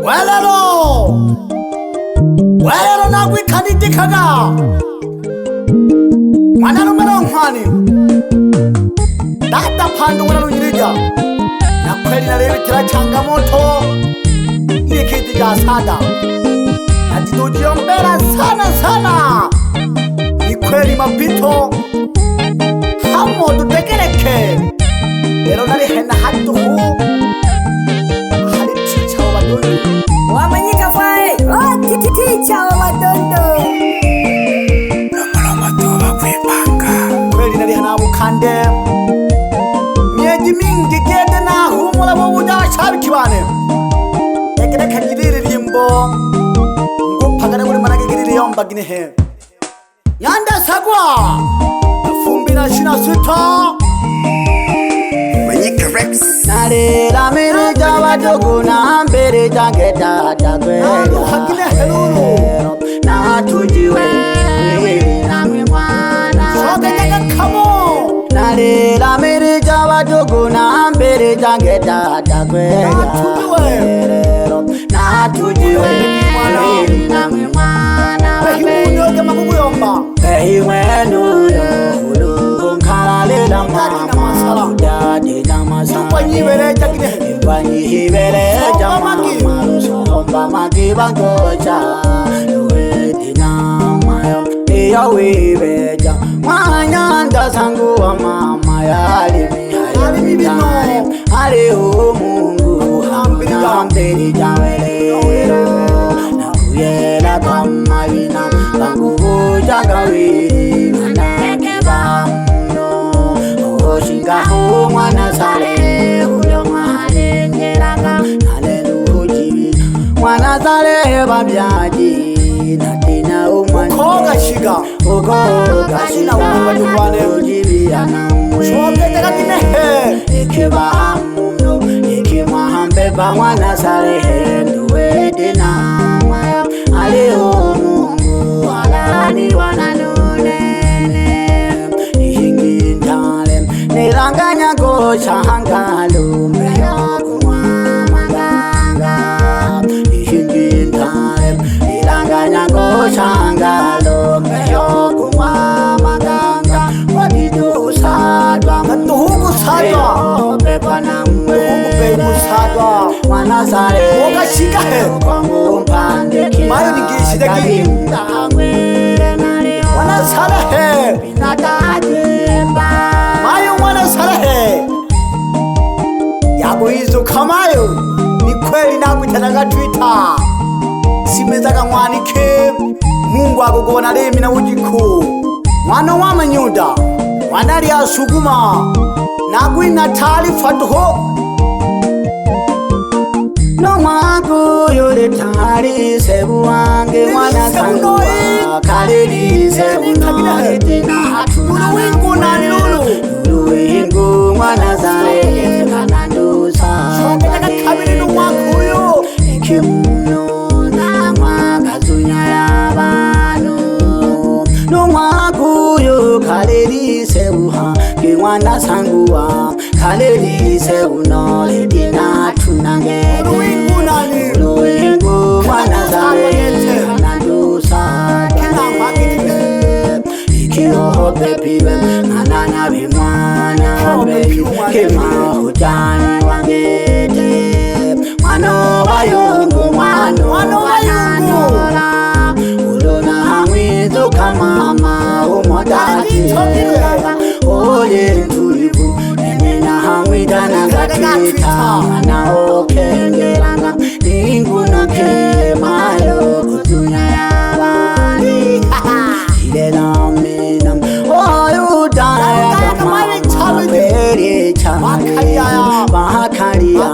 Welero na kwikhanitikaga mwana numero nkhwani data phando mwana lujirija na kweli na lewe kila changamoto nikiti ya sada na titujiombera sana ni kweli mapito hamo tutekeleke lero nali hena hatu huu haliticha wa wadondo wamanyika fae ticha wa wadondo lomoloma toba kwipanga kweli nali hena mukande myeji mingi gede na humula wabuja washabi kibane ekeleka giriri limbo ngupagane muri manage giriri yomba ginehe Yanda sagwa Fumbina shina sita Manyika Rex Nare la mere jawa dogo na ambere jange dada kwe Hakile helulu Na tujiwe Na mwana Shoke jaga kamo Nare la mere jawa dogo na ambere jange dada kwe Na tujiwe Na tujiwe Na mwana Wehimunyoge makukuyomba Wehiwenu Ulu Nkarale la mama Udade la masala Yupanyibere jakine Yupanyibere jama Marusomba makiba gocha Yuwedi na mayo Iyo wibeja Mwanyanda sangu wa mama Yalimi bino Ale Mungu Hambiri jawelero Nakuyela kama vina Kangubu jagawiri Manakeba mno Oshinga hu mwana sale Huyo mahale ngeranga Haleluji Mwana sale babyaji Natina umani Ukoga shiga Ukoga shiga Ujibia na mwe Shoke teka kinehe Ikeba mno Ikima hambeba mwana sale Nduwe dina maya Aliho mungu Alani wananunene Nihingi ndalem Niranganya gochangalo Meyo kumwa maganga Nihingi ndalem Niranganya gochangalo Meyo kumwa maganga Wadidu sadwa Matuhuku sadwa Pepa na mwe Pepa sadwa Wanasare Oga shika he Kwangu mpande kia Mayo nigishi deki Wanasare he Pinatadimba Mayo wanasare he Yago hizo kamayo Ni kweli na kuitanaga Twitter Simezaka mwanike Mungu akugona lemi na ujiku Mwana wa manyuda Wanari asuguma Naguina taarifa tuho No mwaku yule tari sebu wange mwana sanguwa Kalili sebu noe tina hatuna Uluwingu nani lulu Uluwingu mwana zare kanandusa Shoke taka kabili no mwaku yo Ikimuno na mwaka zunya ya banu No mwaku yo kalili sebu hange mwana sanguwa Kalili sebu noe tina hatuna Uluwingu nani Uluwingu mwana zare kanandusa Ikihope piwe Nanana bimwana Kima hujani wangete Mwano wayungu Mwano wananora Ulona hamwizo kamama Umodati Ole ntulivu Nemena hamwida na gatita Na okengeranga Ninguno kemayo Kutunya ya bani Ilela minam Oyudaya Kama Veri Chamaya Mahakariya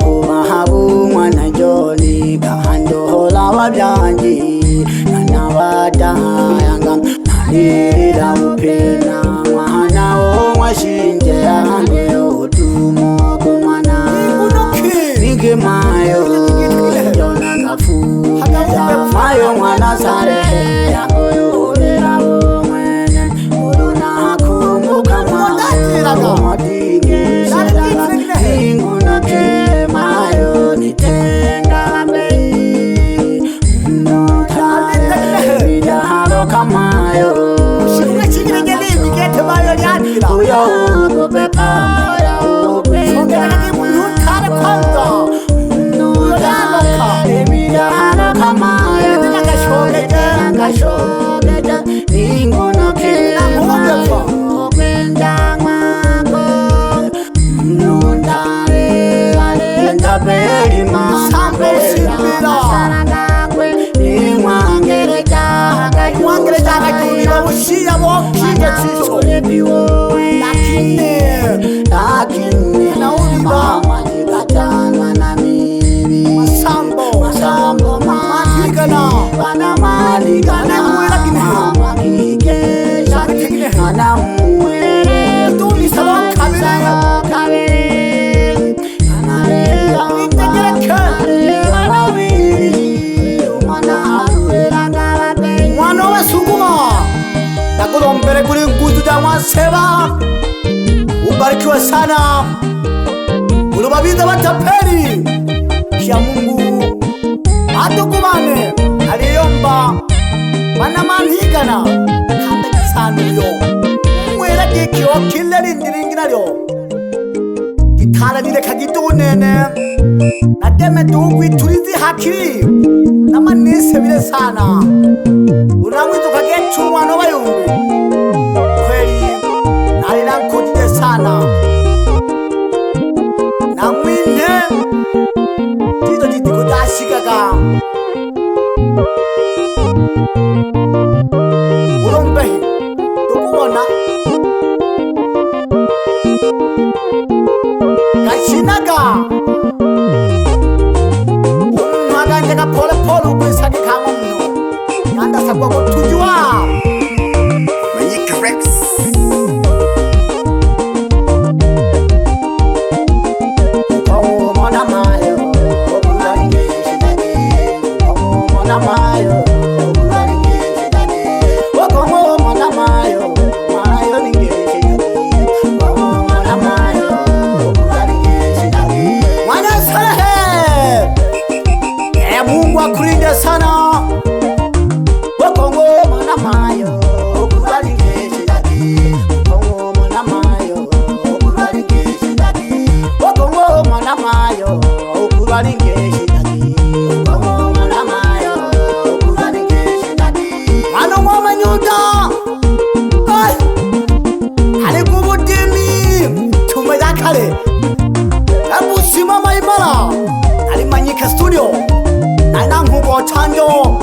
Umahabu mwana joli Kahando hola wabyanji Nanawada Yanga Nalira upena Mwana o mwashinje Yange utumo kumana Nige mayo Jona kafu Mayo mwana sare Yango yurera umwene Uruna kumbuka mwana Umodingi Shedala chicho lakini Nauliwa. maji katanwa na mimi masambo matigana bana mali kana makikesha kana mwere tuli sala kabile mwana wa sukuma nakulombele kuli nguzu ja mwaseba. Ubarikiwe sana ulobabiza batapeli kya Mungu atukubane aliyomba bana manhigana kanda kisanuyo mwera kikyo kileli ndiringina lyo gitala nile kagitunene nateme tukwitulizi hakiri namanise bile sana unamwizo kagetu mwana bayungu kweli nalila nkujije sana namwine tito titiko dashikaga ulombehi tukubona gashinaga umwaganje pole pole ukwisage kamwe mno yandasabwa kutujwa Manyika Rex Mungu akulinde sana wakongo mwana mayo okubalingeshe dadi wakongo mwana mayo okubalingeshe dadi wakongo mwana mayo okubalingeshe dadi wakongo mwana mayo okubalingeshe dadi mwana wa manyuda ai ali kubudimi tumedakale abu simama imara ali Manyika studio nana nkuko chanjo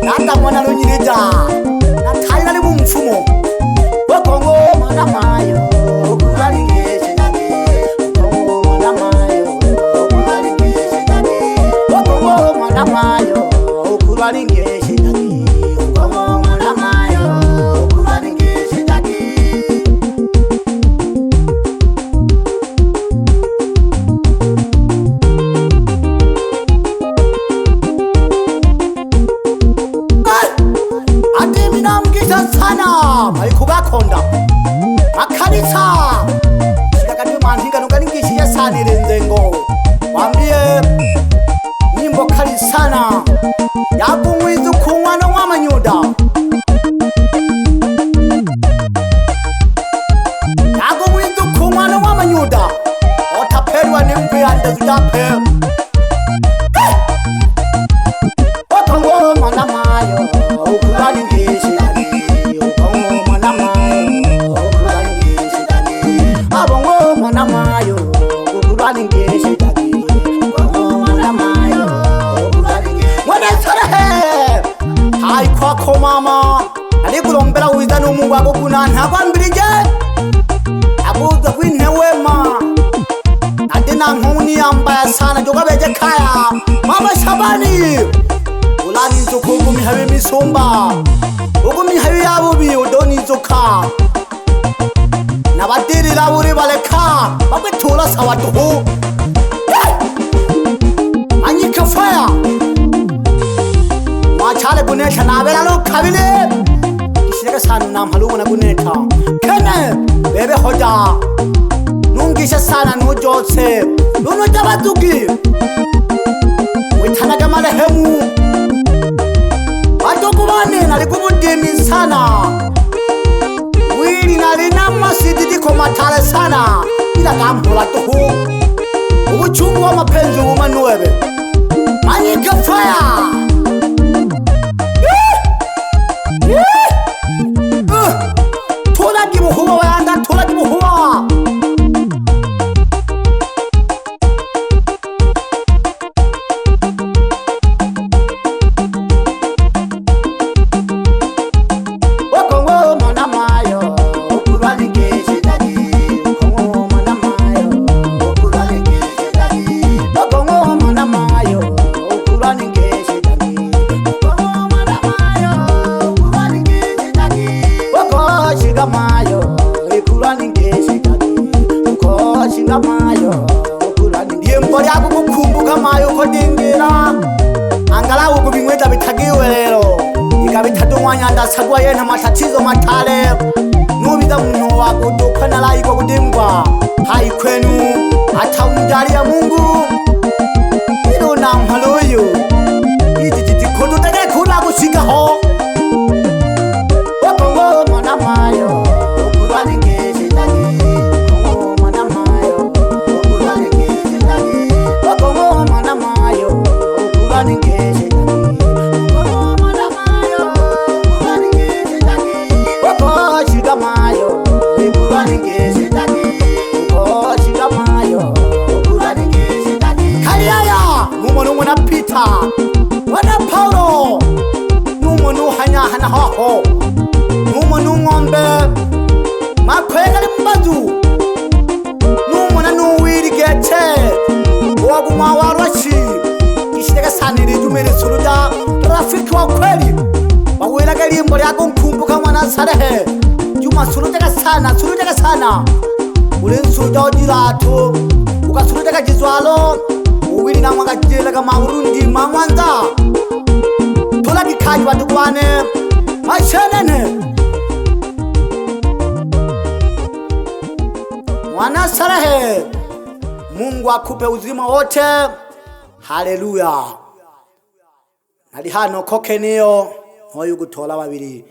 nanda mwana lunyirija natali nali mumfumo wakongo mwana mayo okubalingeshe dadi wakongo mwana mayo okubalingeshe dadi wakongo mwana mayo okubalingeshe dadi wakongo mwana mayo okubalingeshe dadi sana malikugakonda makanisa shikakati manhinga nungalingishije sana ile nzengo wambie nyimbo kali sana yakumwizu kumwana wa manyuda yakumwizu kumwana wa manyuda otapelwa ni mbiyanda zudape wakongo mwana mayo ukubalingishe kwako mama alikulombela wiza n'umungu wako kunanta kwambirije abuza kwinte wema nade nankuni yambaya sana jogabeje kaya mama Shabani ulanizo kugumihawe misumba ugumihawe yabubi udonizoka nabadirira buri baleka babetura sawatuhu Manyika fire machale gunesha nabera no kabile ishireka sana namhalubu na guneta kene bebe hoja nungisha sana nujose nuno jabatugi witanaga marehemu batokubane nalikubudimi sana wili nalina masididiko matale sana ila kampula tuhu ubuchungu wa mapenzi umanuwebe Manyika fire tola kibuhuwa wayanda tola kibuhuwa wakongo mwana mayo mayo lyimbo lyako kukumbuka mayo kodingira angalau kubing'weta bitagiwe lero ikabitatu mwanya ndasagwa yena matatizo matale nubiza muntu wakudukana laiko kudingwa hai kwenu atamjalia Mungu ilo na mhaloyo ijijiti kodo tege kula kusigaho Kongo mwana mayo okulani ngeje ndagi Kongo mwana mayo okulani ngeje ndagi Kongo mwana mayo okulani ngeje ndagi Kongo mwana mayo okulani ngeje ndagi Kongo shida mayo okulani ngeje ndagi Kongo shida mayo okulani ngeje ndagi Kaliaya numuntu mwana Peter wana Paulo numuntu hanya hoho numuntu ngombe makwega limbazu numuna nuwiri gete waguma warwashi ishiteka saniri jumere suruja rafiki wa kweli wawela galimbo lyako nkumbuka mwana Sarehe juma suruteka sana ule nsuruja ojirato ukasuruteka jizwalo uwili na mwanga jela kama Urundi mamwanza tola kikaji watukwane mashenene mwana Sarehe Mungu akupe uzima wote haleluya nali hano kokeniyo hoyu gutola babiri